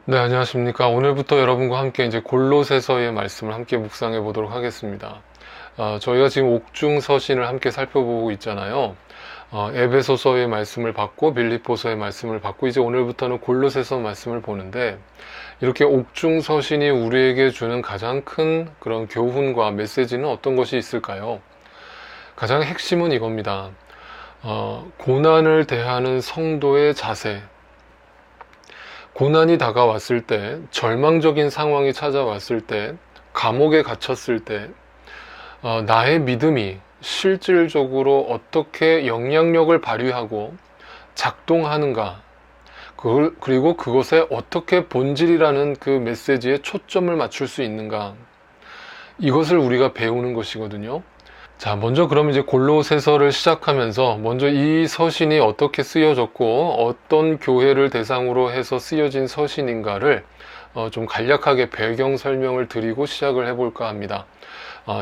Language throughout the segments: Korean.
네, 안녕하십니까. 오늘부터 여러분과 함께 이제 골로새서의 말씀을 함께 묵상해 보도록 하겠습니다. 저희가 지금 옥중서신을 함께 살펴보고 있잖아요. 에베소서의 말씀을 받고 빌립보서의 말씀을 받고 이제 오늘부터는 골로새서 말씀을 보는데, 이렇게 옥중서신이 우리에게 주는 가장 큰 그런 교훈과 메시지는 어떤 것이 있을까요? 가장 핵심은 이겁니다. 고난을 대하는 성도의 자세. 고난이 다가왔을 때, 절망적인 상황이 찾아왔을 때, 감옥에 gat혔을 때, 나의 믿음이 실질적으로 어떻게 영향력을 발휘하고 작동하는가, 그리고 그것에 어떻게 본질이라는 그 메시지에 초점을 맞출 수 있는가, 이것을 우리가 배우는 것이거든요. 자, 먼저 그럼 이제 골로새서를 시작하면서 먼저 이 서신이 어떻게 쓰여졌고 어떤 교회를 대상으로 해서 쓰여진 서신인가를 좀 간략하게 배경 설명을 드리고 시작을 해볼까 합니다.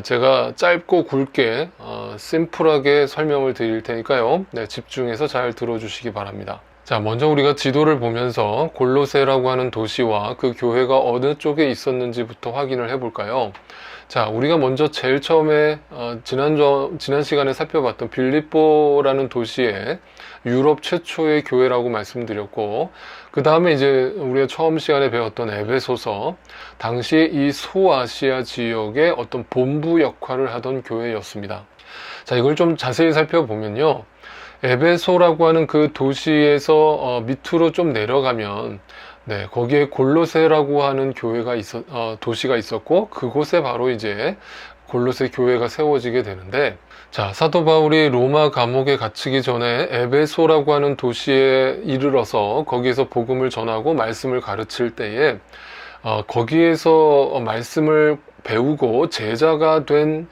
제가 짧고 굵게 심플하게 설명을 드릴 테니까요. 네, 집중해서 잘 들어주시기 바랍니다. 자, 먼저 우리가 지도를 보면서 골로새라고 하는 도시와 그 교회가 어느 쪽에 있었는지부터 확인을 해볼까요? 자, 우리가 먼저 제일 처음에 지난 시간에 살펴봤던 빌립보라는 도시에 유럽 최초의 교회라고 말씀드렸고, 그 다음에 이제 우리가 처음 시간에 배웠던 에베소서, 당시 이 소아시아 지역의 어떤 본부 역할을 하던 교회였습니다. 자, 이걸 좀 자세히 살펴보면요, 에베소라고 하는 그 도시에서 밑으로 좀 내려가면, 네, 거기에 골로새라고 하는 도시가 있었고, 그곳에 바로 이제 골로새 교회가 세워지게 되는데, 자, 사도 바울이 로마 감옥에 갇히기 전에 에베소라고 하는 도시에 이르러서 거기에서 복음을 전하고 말씀을 가르칠 때에 거기에서 말씀을 배우고 제자가 된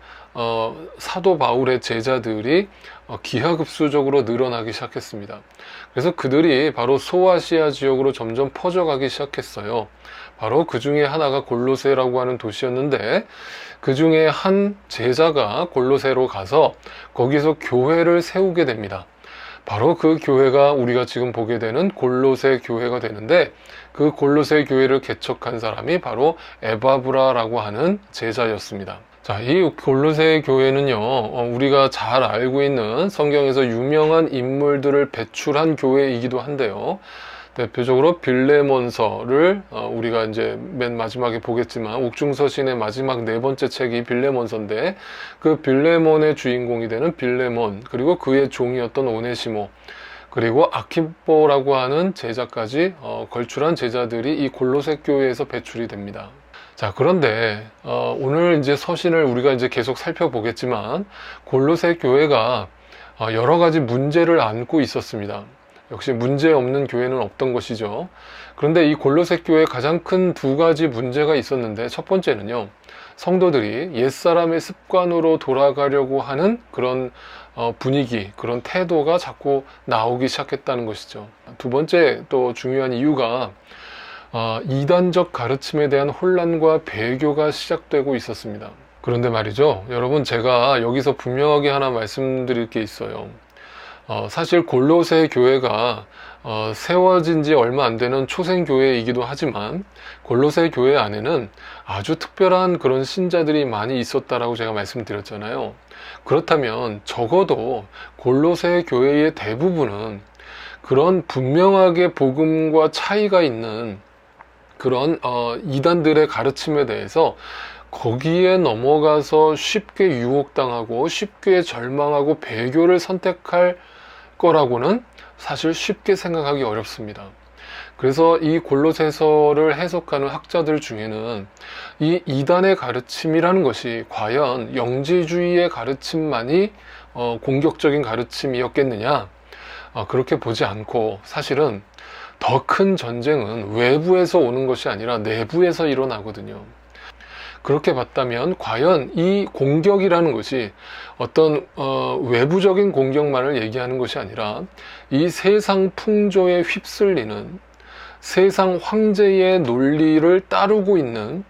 사도 바울의 제자들이 기하급수적으로 늘어나기 시작했습니다. 그래서 그들이 바로 소아시아 지역으로 점점 퍼져가기 시작했어요. 바로 그 중에 하나가 골로새라고 하는 도시였는데, 그 중에 한 제자가 골로새로 가서 거기서 교회를 세우게 됩니다. 바로 그 교회가 우리가 지금 보게 되는 골로새 교회가 되는데, 그 골로새 교회를 개척한 사람이 바로 에바브라라고 하는 제자였습니다. 자, 이 골로새 교회는요, 우리가 잘 알고 있는 성경에서 유명한 인물들을 배출한 교회이기도 한데요. 대표적으로 빌레몬서를 우리가 이제 맨 마지막에 보겠지만, 옥중서신의 마지막 네 번째 책이 빌레몬서인데, 그 빌레몬의 주인공이 되는 빌레몬, 그리고 그의 종이었던 오네시모, 그리고 아키뽀라고 하는 제자까지 걸출한 제자들이 이 골로새 교회에서 배출이 됩니다. 자, 그런데 오늘 이제 서신을 우리가 이제 계속 살펴보겠지만, 골로새 교회가 여러 가지 문제를 안고 있었습니다. 역시 문제 없는 교회는 없던 것이죠. 그런데 이 골로새 교회에 가장 큰 두 가지 문제가 있었는데, 첫 번째는요, 성도들이 옛사람의 습관으로 돌아가려고 하는 그런 분위기, 그런 태도가 자꾸 나오기 시작했다는 것이죠. 두 번째 또 중요한 이유가 이단적 가르침에 대한 혼란과 배교가 시작되고 있었습니다. 그런데 말이죠, 여러분, 제가 여기서 분명하게 하나 말씀드릴 게 있어요. 사실 골로새 교회가 세워진 지 얼마 안 되는 초생교회이기도 하지만, 골로새 교회 안에는 아주 특별한 그런 신자들이 많이 있었다라고 제가 말씀드렸잖아요. 그렇다면 적어도 골로새 교회의 대부분은 그런 분명하게 복음과 차이가 있는 그런 이단들의 가르침에 대해서 거기에 넘어가서 쉽게 유혹당하고 쉽게 절망하고 배교를 선택할 거라고는 사실 쉽게 생각하기 어렵습니다. 그래서 이 골로새서를 해석하는 학자들 중에는 이 이단의 가르침이라는 것이 과연 영지주의의 가르침만이 공격적인 가르침이었겠느냐, 그렇게 보지 않고, 사실은 더 큰 전쟁은 외부에서 오는 것이 아니라 내부에서 일어나거든요. 그렇게 봤다면 과연 이 공격이라는 것이 어떤 외부적인 공격만을 얘기하는 것이 아니라, 이 세상 풍조에 휩쓸리는, 세상 황제의 논리를 따르고 있는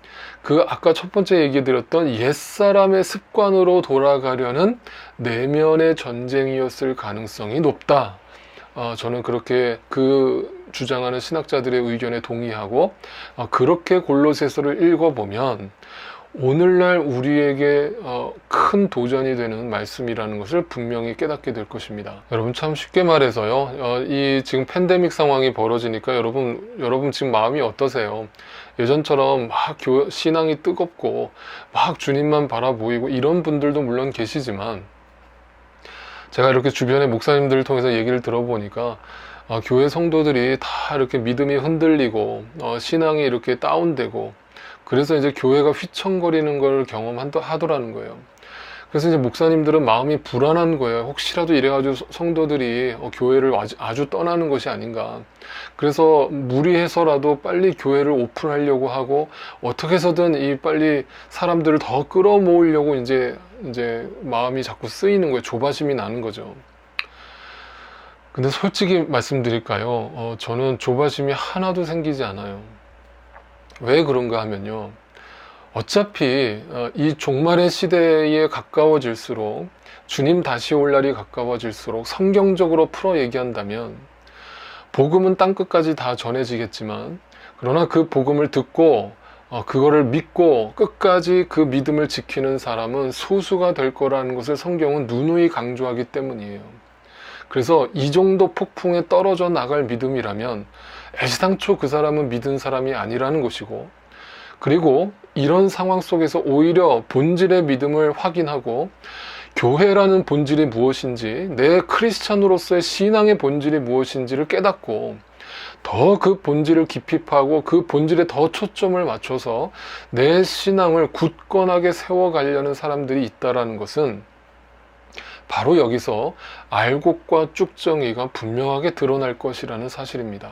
그 아까 첫 번째 얘기 드렸던 옛사람의 습관으로 돌아가려는 내면의 전쟁이었을 가능성이 높다. 저는 그렇게 주장하는 신학자들의 의견에 동의하고, 그렇게 골로새서를 읽어보면 오늘날 우리에게 큰 도전이 되는 말씀이라는 것을 분명히 깨닫게 될 것입니다. 여러분, 참 쉽게 말해서요, 이 지금 팬데믹 상황이 벌어지니까 여러분 지금 마음이 어떠세요? 예전처럼 막 신앙이 뜨겁고 막 주님만 바라보이고 이런 분들도 물론 계시지만, 제가 이렇게 주변의 목사님들을 통해서 얘기를 들어보니까 교회 성도들이 다 이렇게 믿음이 흔들리고 신앙이 이렇게 다운되고, 그래서 이제 교회가 휘청거리는 걸 경험하더라는 거예요. 그래서 이제 목사님들은 마음이 불안한 거예요. 혹시라도 이래가지고 성도들이 교회를 아주 떠나는 것이 아닌가. 그래서 무리해서라도 빨리 교회를 오픈하려고 하고, 어떻게 해서든 빨리 사람들을 더 끌어모으려고 이제 마음이 자꾸 쓰이는 거예요. 조바심이 나는 거죠. 근데 솔직히 말씀드릴까요? 저는 조바심이 하나도 생기지 않아요. 왜 그런가 하면요, 어차피 이 종말의 시대에 가까워질수록, 주님 다시 올 날이 가까워질수록 성경적으로 풀어 얘기한다면 복음은 땅끝까지 다 전해지겠지만, 그러나 그 복음을 듣고 그거를 믿고 끝까지 그 믿음을 지키는 사람은 소수가 될 거라는 것을 성경은 누누이 강조하기 때문이에요. 그래서 이 정도 폭풍에 떨어져 나갈 믿음이라면 애시당초 그 사람은 믿은 사람이 아니라는 것이고, 그리고 이런 상황 속에서 오히려 본질의 믿음을 확인하고, 교회라는 본질이 무엇인지, 내 크리스찬으로서의 신앙의 본질이 무엇인지를 깨닫고 더 그 본질을 깊이 파고 그 본질에 더 초점을 맞춰서 내 신앙을 굳건하게 세워가려는 사람들이 있다는 것은 바로 여기서 알곡과 쭉정이가 분명하게 드러날 것이라는 사실입니다.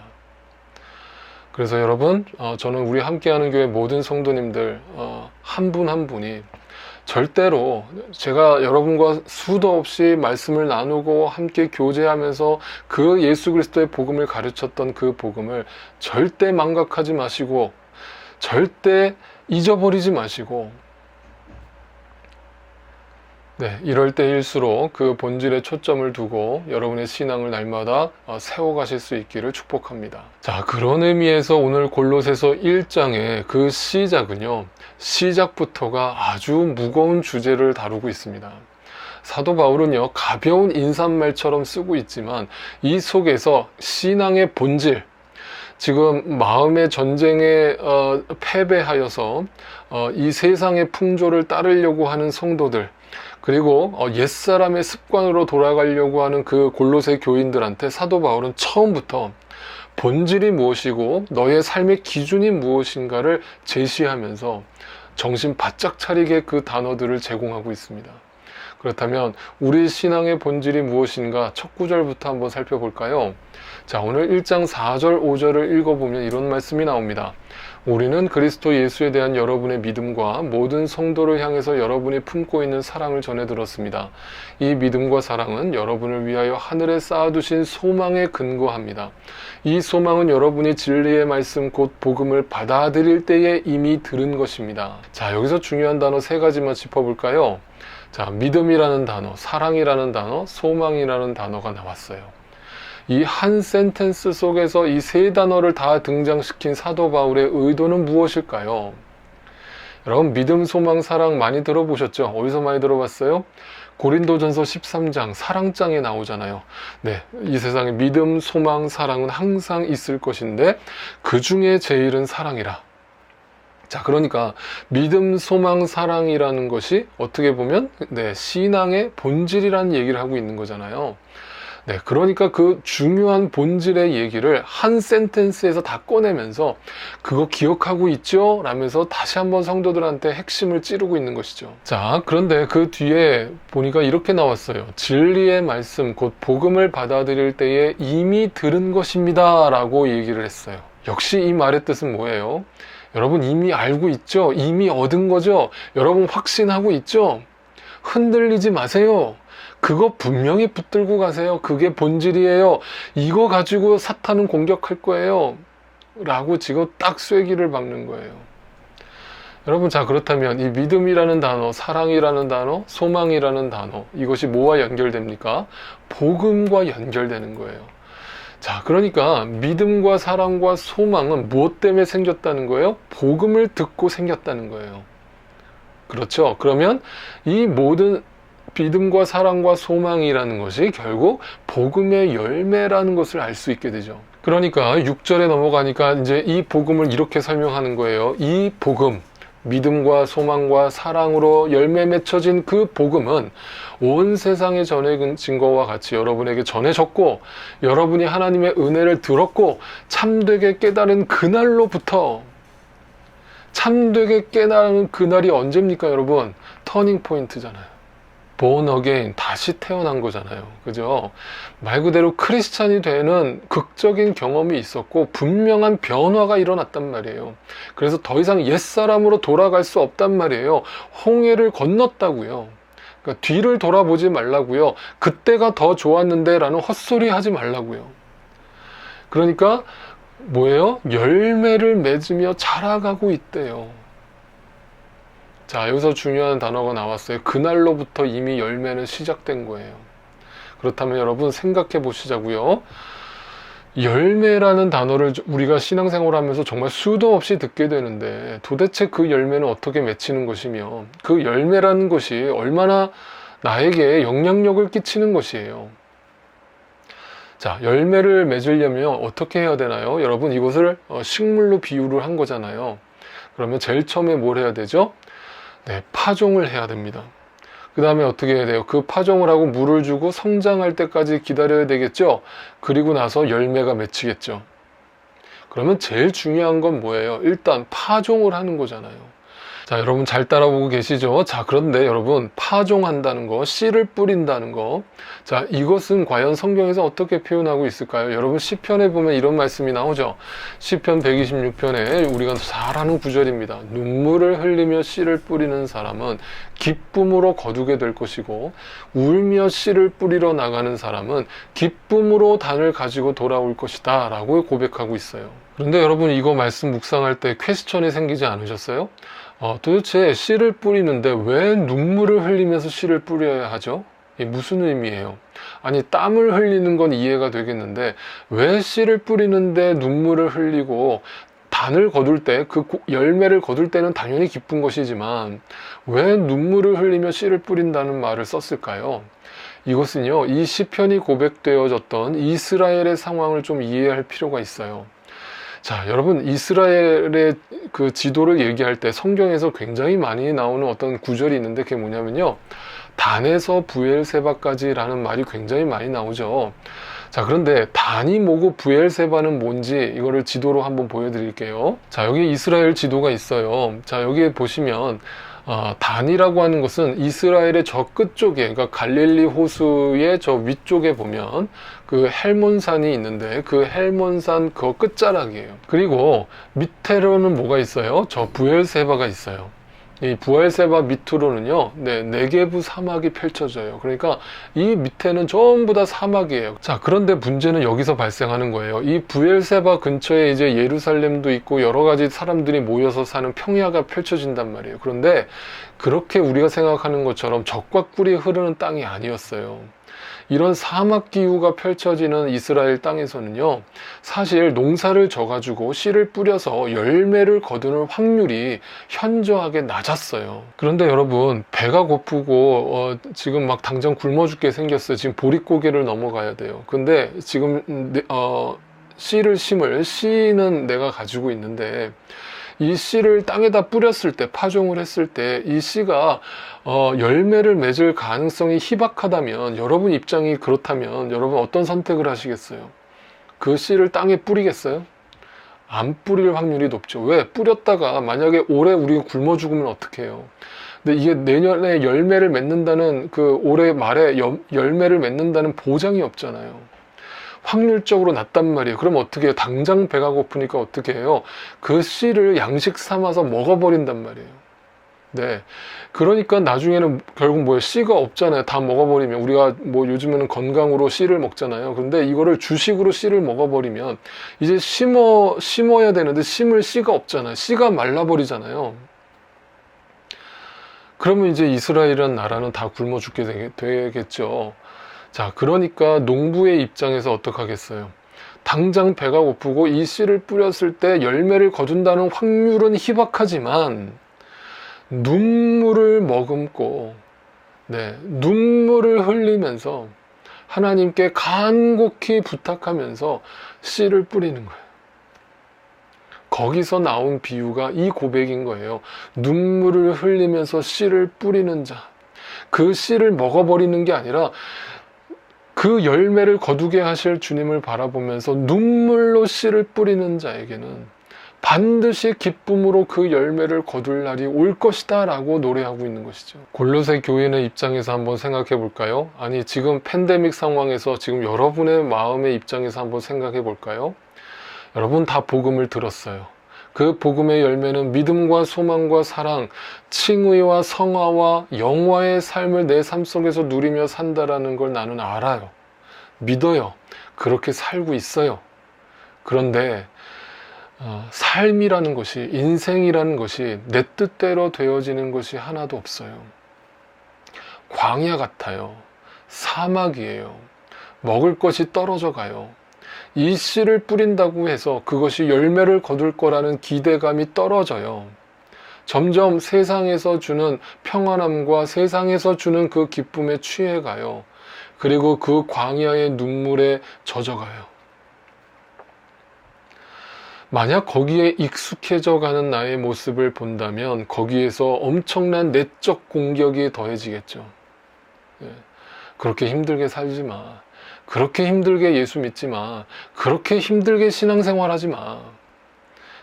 그래서 여러분, 저는 우리 함께하는 교회 모든 성도님들 한 분 한 분이 절대로, 제가 여러분과 수도 없이 말씀을 나누고 함께 교제하면서 그 예수 그리스도의 복음을 가르쳤던 그 복음을 절대 망각하지 마시고, 절대 잊어버리지 마시고, 이럴 때일수록 그 본질에 초점을 두고 여러분의 신앙을 날마다 세워가실 수 있기를 축복합니다. 자, 그런 의미에서 오늘 골로새서 1장의 그 시작은요, 시작부터가 아주 무거운 주제를 다루고 있습니다. 사도 바울은요, 가벼운 인사말처럼 쓰고 있지만 이 속에서 신앙의 본질, 지금 마음의 전쟁에 패배하여서 이 세상의 풍조를 따르려고 하는 성도들, 그리고 옛사람의 습관으로 돌아가려고 하는 그 골로새 교인들한테 사도 바울은 처음부터 본질이 무엇이고 너의 삶의 기준이 무엇인가를 제시하면서 정신 바짝 차리게 그 단어들을 제공하고 있습니다. 그렇다면 우리 신앙의 본질이 무엇인가 첫 구절부터 한번 살펴볼까요? 자, 오늘 1장 4절 5절을 읽어보면 이런 말씀이 나옵니다. 우리는 그리스도 예수에 대한 여러분의 믿음과 모든 성도를 향해서 여러분이 품고 있는 사랑을 전해 들었습니다. 이 믿음과 사랑은 여러분을 위하여 하늘에 쌓아두신 소망에 근거합니다. 이 소망은 여러분이 진리의 말씀 곧 복음을 받아들일 때에 이미 들은 것입니다. 자, 여기서 중요한 단어 세 가지만 짚어볼까요? 자, 믿음이라는 단어, 사랑이라는 단어, 소망이라는 단어가 나왔어요. 이 한 센텐스 속에서 이 세 단어를 다 등장시킨 사도 바울의 의도는 무엇일까요? 여러분, 믿음, 소망, 사랑 많이 들어보셨죠? 어디서 많이 들어봤어요? 고린도전서 13장 사랑장에 나오잖아요. 이 세상에 믿음, 소망, 사랑은 항상 있을 것인데 그 중에 제일은 사랑이라. 자, 그러니까 믿음, 소망, 사랑이라는 것이 어떻게 보면 신앙의 본질이라는 얘기를 하고 있는 거잖아요. 그러니까 그 중요한 본질의 얘기를 한 센텐스에서 다 꺼내면서 그거 기억하고 있죠? 라면서 다시 한번 성도들한테 핵심을 찌르고 있는 것이죠. 자, 그런데 그 뒤에 보니까 이렇게 나왔어요. 진리의 말씀, 곧 복음을 받아들일 때에 이미 들은 것입니다. 라고 얘기를 했어요. 역시 이 말의 뜻은 뭐예요? 여러분 이미 알고 있죠? 이미 얻은 거죠? 여러분 확신하고 있죠? 흔들리지 마세요. 그거 분명히 붙들고 가세요. 그게 본질이에요. 이거 가지고 사탄은 공격할 거예요. 라고 지금 딱 쐐기를 박는 거예요. 여러분, 자, 그렇다면 이 믿음이라는 단어, 사랑이라는 단어, 소망이라는 단어, 이것이 뭐와 연결됩니까? 복음과 연결되는 거예요. 자, 그러니까 믿음과 사랑과 소망은 무엇 때문에 생겼다는 거예요? 복음을 듣고 생겼다는 거예요. 그렇죠? 그러면 이 모든 믿음과 사랑과 소망이라는 것이 결국 복음의 열매라는 것을 알 수 있게 되죠. 그러니까 6절에 넘어가니까 이제 이 복음을 이렇게 설명하는 거예요. 이 복음, 믿음과 소망과 사랑으로 열매 맺혀진 그 복음은 온 세상에 전해진 것과 같이 여러분에게 전해졌고, 여러분이 하나님의 은혜를 들었고 참되게 깨달은 그날로부터, 참되게 깨달은 그날이 언제입니까, 여러분? 터닝 포인트잖아요. born again, 다시 태어난 거잖아요. 그죠? 말 그대로 크리스찬이 되는 극적인 경험이 있었고 분명한 변화가 일어났단 말이에요. 그래서 더 이상 옛사람으로 돌아갈 수 없단 말이에요. 홍해를 건넜다고요. 그러니까 뒤를 돌아보지 말라고요. 그때가 더 좋았는데 라는 헛소리 하지 말라고요. 그러니까 뭐예요? 열매를 맺으며 자라가고 있대요. 자, 여기서 중요한 단어가 나왔어요. 그날로부터 이미 열매는 시작된 거예요. 그렇다면 여러분 생각해 보시자고요. 열매라는 단어를 우리가 신앙생활을 하면서 정말 수도 없이 듣게 되는데 도대체 그 열매는 어떻게 맺히는 것이며 그 열매라는 것이 얼마나 나에게 영향력을 끼치는 것이에요. 자, 열매를 맺으려면 어떻게 해야 되나요? 여러분, 이것을 식물로 비유를 한 거잖아요. 그러면 제일 처음에 뭘 해야 되죠? 네, 파종을 해야 됩니다. 그 다음에 어떻게 해야 돼요? 그 파종을 하고 물을 주고 성장할 때까지 기다려야 되겠죠? 그리고 나서 열매가 맺히겠죠. 그러면 제일 중요한 건 뭐예요? 일단 파종을 하는 거잖아요. 자, 여러분 잘 따라오고 계시죠? 자, 그런데 여러분, 파종한다는 거, 씨를 뿌린다는 거, 자, 이것은 과연 성경에서 어떻게 표현하고 있을까요? 여러분, 시편에 보면 이런 말씀이 나오죠. 시편 126편에 우리가 잘 아는 구절입니다. 눈물을 흘리며 씨를 뿌리는 사람은 기쁨으로 거두게 될 것이고, 울며 씨를 뿌리러 나가는 사람은 기쁨으로 단을 가지고 돌아올 것이다 라고 고백하고 있어요. 그런데 여러분, 이거 말씀 묵상할 때 퀘스천이 생기지 않으셨어요? 도대체 씨를 뿌리는데 왜 눈물을 흘리면서 씨를 뿌려야 하죠? 이게 무슨 의미예요? 아니, 땀을 흘리는 건 이해가 되겠는데 왜 씨를 뿌리는데 눈물을 흘리고 단을 거둘 때, 그 열매를 거둘 때는 당연히 기쁜 것이지만 왜 눈물을 흘리며 씨를 뿌린다는 말을 썼을까요? 이것은요, 이 시편이 고백되어졌던 이스라엘의 상황을 좀 이해할 필요가 있어요. 자, 여러분, 이스라엘의 그 지도를 얘기할 때 성경에서 굉장히 많이 나오는 어떤 구절이 있는데 그게 뭐냐면요, 단에서 부엘세바까지라는 말이 굉장히 많이 나오죠. 자, 그런데 단이 뭐고 부엘세바는 뭔지 이거를 지도로 한번 보여드릴게요. 자, 여기 이스라엘 지도가 있어요. 자, 여기에 보시면 단이라고 하는 것은 이스라엘의 저 끝쪽에, 그러니까 갈릴리 호수의 저 위쪽에 보면 그 헬몬산이 있는데 그 헬몬산 그 끝자락이에요. 그리고 밑에로는 뭐가 있어요? 저 부엘세바가 있어요. 이 부엘세바 밑으로는요, 네게부 사막이 펼쳐져요. 그러니까 이 밑에는 전부 다 사막이에요. 자, 그런데 문제는 여기서 발생하는 거예요. 이 부엘세바 근처에 이제 예루살렘도 있고 여러 가지 사람들이 모여서 사는 평야가 펼쳐진단 말이에요. 그런데 그렇게 우리가 생각하는 것처럼 적과 꿀이 흐르는 땅이 아니었어요. 이런 사막 기후가 펼쳐지는 이스라엘 땅에서는요, 사실 농사를 져가지고 씨를 뿌려서 열매를 거두는 확률이 현저하게 낮았어요. 그런데 여러분, 배가 고프고 지금 막 당장 굶어 죽게 생겼어요. 지금 보릿고개를 넘어가야 돼요. 근데 지금 씨를 심을 씨는 내가 가지고 있는데 이 씨를 땅에다 뿌렸을 때, 파종을 했을 때 이 씨가 열매를 맺을 가능성이 희박하다면, 여러분 입장이 그렇다면 여러분 어떤 선택을 하시겠어요? 그 씨를 땅에 뿌리겠어요? 안 뿌릴 확률이 높죠. 왜? 뿌렸다가 만약에 올해 우리가 굶어 죽으면 어떡해요? 근데 이게 내년에 열매를 맺는다는, 그 올해 말에 열매를 맺는다는 보장이 없잖아요. 확률적으로 낮단 말이에요. 그럼 어떻게 해요? 당장 배가 고프니까 어떻게 해요? 그 씨를 양식 삼아서 먹어버린단 말이에요. 네. 그러니까 나중에는 결국 뭐예요? 씨가 없잖아요. 다 먹어버리면. 우리가 뭐 요즘에는 건강으로 씨를 먹잖아요. 근데 이거를 주식으로 씨를 먹어버리면 이제 심어야 되는데 심을 씨가 없잖아요. 씨가 말라버리잖아요. 그러면 이제 이스라엘이라는 나라는 다 굶어 죽게 되겠죠. 자, 그러니까 농부의 입장에서 어떡하겠어요? 당장 배가 고프고 이 씨를 뿌렸을 때 열매를 거둔다는 확률은 희박하지만 눈물을 머금고 눈물을 흘리면서 하나님께 간곡히 부탁하면서 씨를 뿌리는 거예요. 거기서 나온 비유가 이 고백인 거예요. 눈물을 흘리면서 씨를 뿌리는 자. 그 씨를 먹어버리는 게 아니라 그 열매를 거두게 하실 주님을 바라보면서 눈물로 씨를 뿌리는 자에게는 반드시 기쁨으로 그 열매를 거둘 날이 올 것이다 라고 노래하고 있는 것이죠. 골로새 교인의 입장에서 한번 생각해 볼까요? 아니, 지금 팬데믹 상황에서 지금 여러분의 마음의 입장에서 한번 생각해 볼까요? 여러분 다 복음을 들었어요. 그 복음의 열매는 믿음과 소망과 사랑, 칭의와 성화와 영화의 삶을 내 삶 속에서 누리며 산다라는 걸 나는 알아요. 믿어요. 그렇게 살고 있어요. 그런데 삶이라는 것이, 인생이라는 것이 내 뜻대로 되어지는 것이 하나도 없어요. 광야 같아요. 사막이에요. 먹을 것이 떨어져 가요. 이 씨를 뿌린다고 해서 그것이 열매를 거둘 거라는 기대감이 떨어져요. 점점 세상에서 주는 평안함과 세상에서 주는 그 기쁨에 취해가요. 그리고 그 광야의 눈물에 젖어가요. 만약 거기에 익숙해져 가는 나의 모습을 본다면 거기에서 엄청난 내적 공격이 더해지겠죠. 그렇게 힘들게 살지 마. 그렇게 힘들게 예수 믿지 마. 그렇게 힘들게 신앙생활 하지 마.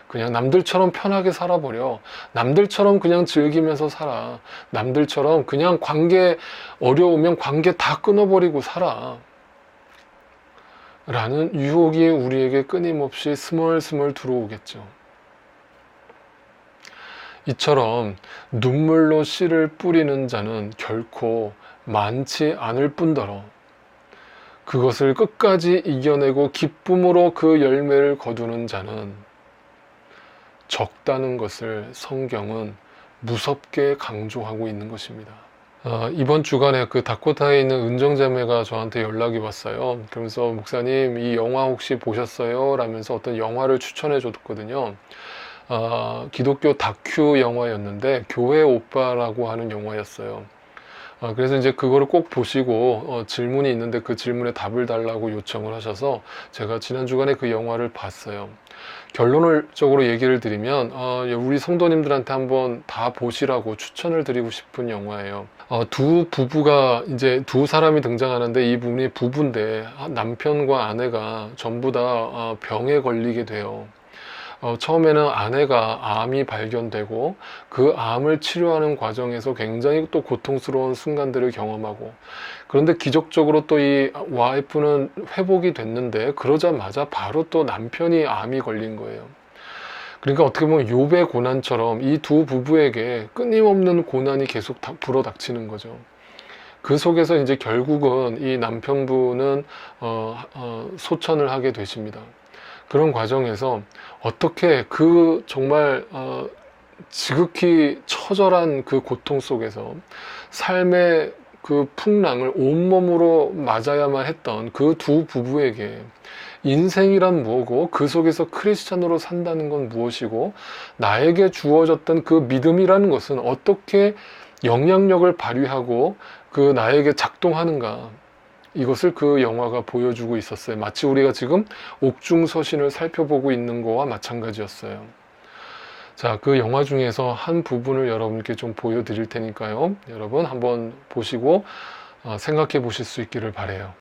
그냥 남들처럼 편하게 살아버려. 남들처럼 그냥 즐기면서 살아. 남들처럼 그냥 관계 어려우면 관계 다 끊어버리고 살아. 라는 유혹이 우리에게 끊임없이 스멀스멀 들어오겠죠. 이처럼 눈물로 씨를 뿌리는 자는 결코 많지 않을 뿐더러 그것을 끝까지 이겨내고 기쁨으로 그 열매를 거두는 자는 적다는 것을 성경은 무섭게 강조하고 있는 것입니다. 이번 주간에 그 다코타에 있는 은정자매가 저한테 연락이 왔어요. 그러면서 목사님 이 영화 혹시 보셨어요? 라면서 어떤 영화를 추천해 줬거든요. 기독교 다큐 영화였는데 교회 오빠라고 하는 영화였어요. 그래서 이제 그거를 꼭 보시고 질문이 있는데 그 질문에 답을 달라고 요청을 하셔서 제가 지난 주간에 그 영화를 봤어요. 결론적으로 얘기를 드리면 우리 성도님들한테 한번 다 보시라고 추천을 드리고 싶은 영화예요. 두 부부가 이제 두 사람이 등장하는데 이 분이 부부인데 남편과 아내가 전부 다 병에 걸리게 돼요. 처음에는 아내가 암이 발견되고 그 암을 치료하는 과정에서 굉장히 또 고통스러운 순간들을 경험하고, 그런데 기적적으로 또 이 와이프는 회복이 됐는데 그러자마자 바로 또 남편이 암이 걸린 거예요. 그러니까 어떻게 보면 욥의 고난처럼 이 두 부부에게 끊임없는 고난이 계속 불어닥치는 거죠. 그 속에서 이제 결국은 이 남편분은 소천을 하게 되십니다. 그런 과정에서 어떻게 그 정말 지극히 처절한 그 고통 속에서 삶의 그 풍랑을 온몸으로 맞아야만 했던 그 두 부부에게 인생이란 무엇이고 그 속에서 크리스찬으로 산다는 건 무엇이고 나에게 주어졌던 그 믿음이라는 것은 어떻게 영향력을 발휘하고 그 나에게 작동하는가, 이것을 그 영화가 보여주고 있었어요. 마치 우리가 지금 옥중서신을 살펴보고 있는 거와 마찬가지였어요. 자, 그 영화 중에서 한 부분을 여러분께 좀 보여드릴 테니까요. 여러분 한번 보시고 생각해 보실 수 있기를 바라요.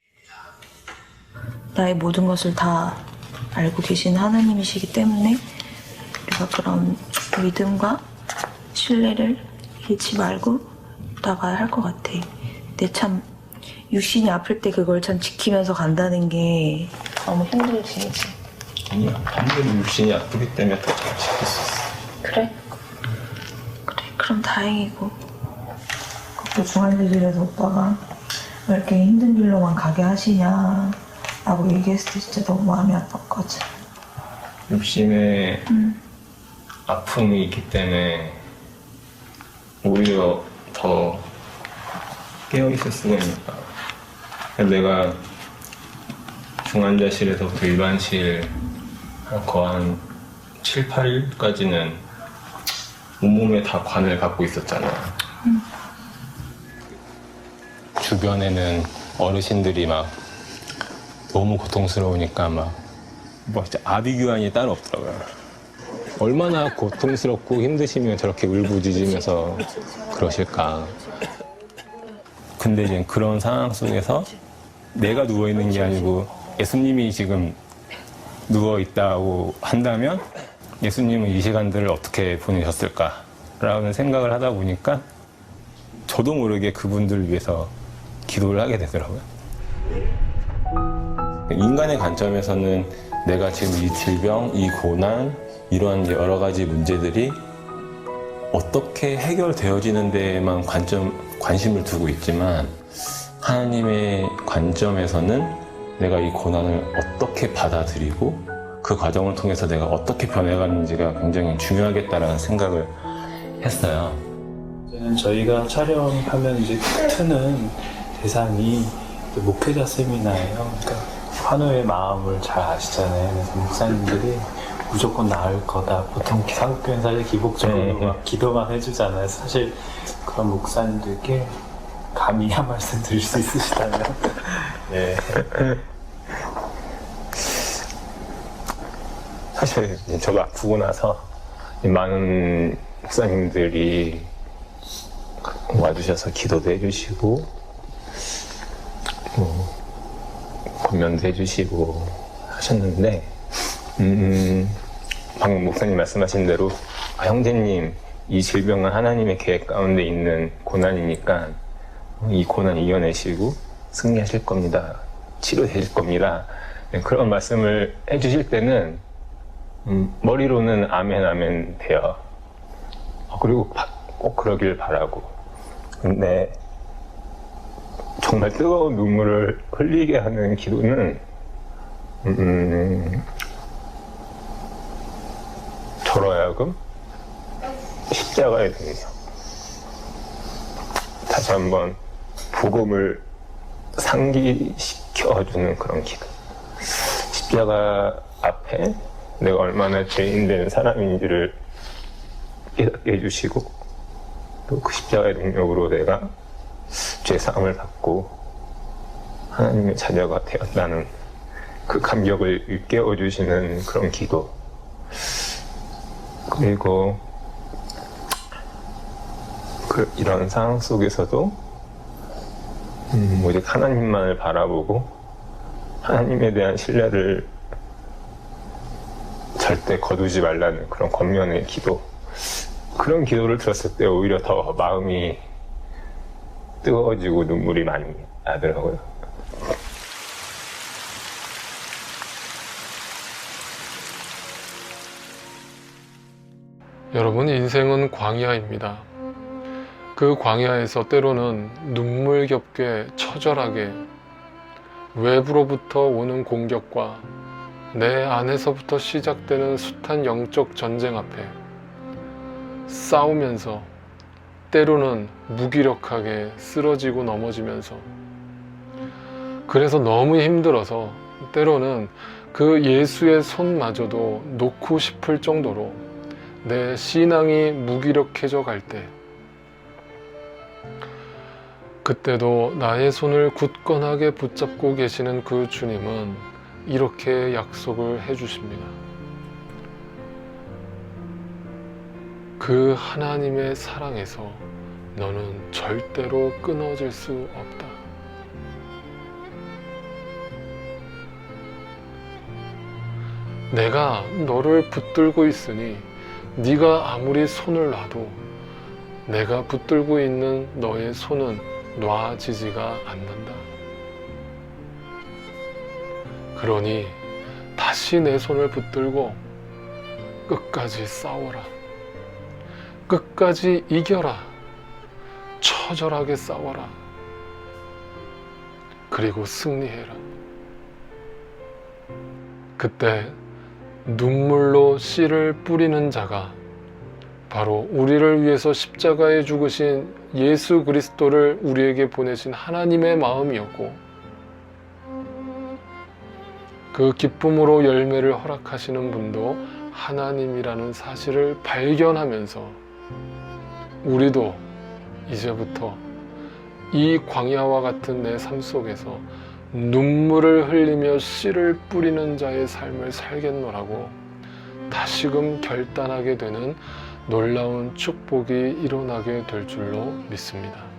나의 모든 것을 다 알고 계신 하나님이시기 때문에 우리가 그런 믿음과 신뢰를 잃지 말고 나가야 할 것 같아. 근데 참 육신이 아플 때 그걸 참 지키면서 간다는 게 너무 힘들지. 아니야, 아무래도 육신이 아프기 때문에 더 잘 지킬 수 있어. 그래? 그래, 그럼 다행이고. 그 중환자실에서 오빠가 왜 이렇게 힘든 길로만 가게 하시냐 라고 얘기했을 때 진짜 너무 마음이 아팠거든. 육신에 아픔이 있기 때문에 오히려 더 깨어 있었으면 내가 중환자실에서부터 일반실 거의 한 7, 8일까지는 온몸에 다 관을 갖고 있었잖아. 주변에는 어르신들이 막 너무 고통스러우니까 뭐 진짜 아비규환이 따로 없더라고요. 얼마나 고통스럽고 힘드시면 저렇게 울부짖으면서 그러실까. 근데 이제 그런 상황 속에서 내가 누워있는 게 아니고 예수님이 지금 누워있다고 한다면 예수님은 이 시간들을 어떻게 보내셨을까라는 생각을 하다 보니까 저도 모르게 그분들을 위해서 기도를 하게 되더라고요. 인간의 관점에서는 내가 지금 이 질병, 이 고난, 이러한 여러 가지 문제들이 어떻게 해결되어지는 데에만 관심을 두고 있지만 하나님의 관점에서는 내가 이 고난을 어떻게 받아들이고 그 과정을 통해서 내가 어떻게 변해가는지가 굉장히 중요하겠다라는 생각을 했어요. 저희가 촬영하면 이제 트는 대상이 목회자 세미나예요. 그러니까 환우의 마음을 잘 아시잖아요. 그래서 목사님들이 무조건 나을 거다. 보통 한국교회는 사실 기복적으로 막 기도만 해주잖아요. 사실 그런 목사님들께 감히 한 말씀 드릴 수 있으시다면 네. 사실 저도 아프고 나서 많은 목사님들이 와주셔서 기도도 해주시고 권면도 해주시고 하셨는데 방금 목사님 말씀하신 대로 형제님 이 질병은 하나님의 계획 가운데 있는 고난이니까 이 고난 이겨내시고 승리하실 겁니다. 치료되실 겁니다. 그런 말씀을 해주실 때는 머리로는 아멘 아멘 돼요. 그리고 꼭 그러길 바라고. 근데 정말 뜨거운 눈물을 흘리게 하는 기도는 저로 하여금 십자가에 대해서 다시 한번 복음을 상기시켜주는 그런 기도. 십자가 앞에 내가 얼마나 죄인된 사람인지를 깨닫게 해주시고 또 그 십자가의 능력으로 내가 죄사함을 받고 하나님의 자녀가 되었다는 그 감격을 일깨워주시는 그런 기도. 그리고 이런 상황 속에서도 오직 하나님만을 바라보고 하나님에 대한 신뢰를 절대 거두지 말라는 그런 권면의 기도. 그런 기도를 들었을 때 오히려 더 마음이 뜨거워지고 눈물이 많이 나더라고요. 여러분, 인생은 광야입니다. 그 광야에서 때로는 눈물겹게 처절하게 외부로부터 오는 공격과 내 안에서부터 시작되는 숱한 영적 전쟁 앞에 싸우면서 때로는 무기력하게 쓰러지고 넘어지면서 그래서 너무 힘들어서 때로는 그 예수의 손마저도 놓고 싶을 정도로 내 신앙이 무기력해져 갈 때 그때도 나의 손을 굳건하게 붙잡고 계시는 그 주님은 이렇게 약속을 해주십니다. 그 하나님의 사랑에서 너는 절대로 끊어질 수 없다. 내가 너를 붙들고 있으니 네가 아무리 손을 놔도 내가 붙들고 있는 너의 손은 놔지지가 않는다. 그러니 다시 내 손을 붙들고 끝까지 싸워라. 끝까지 이겨라. 처절하게 싸워라. 그리고 승리해라. 그때 눈물로 씨를 뿌리는 자가 바로 우리를 위해서 십자가에 죽으신 예수 그리스도를 우리에게 보내신 하나님의 마음이었고, 그 기쁨으로 열매를 허락하시는 분도 하나님이라는 사실을 발견하면서 우리도 이제부터 이 광야와 같은 내 삶 속에서 눈물을 흘리며 씨를 뿌리는 자의 삶을 살겠노라고 다시금 결단하게 되는 놀라운 축복이 일어나게 될 줄로 믿습니다.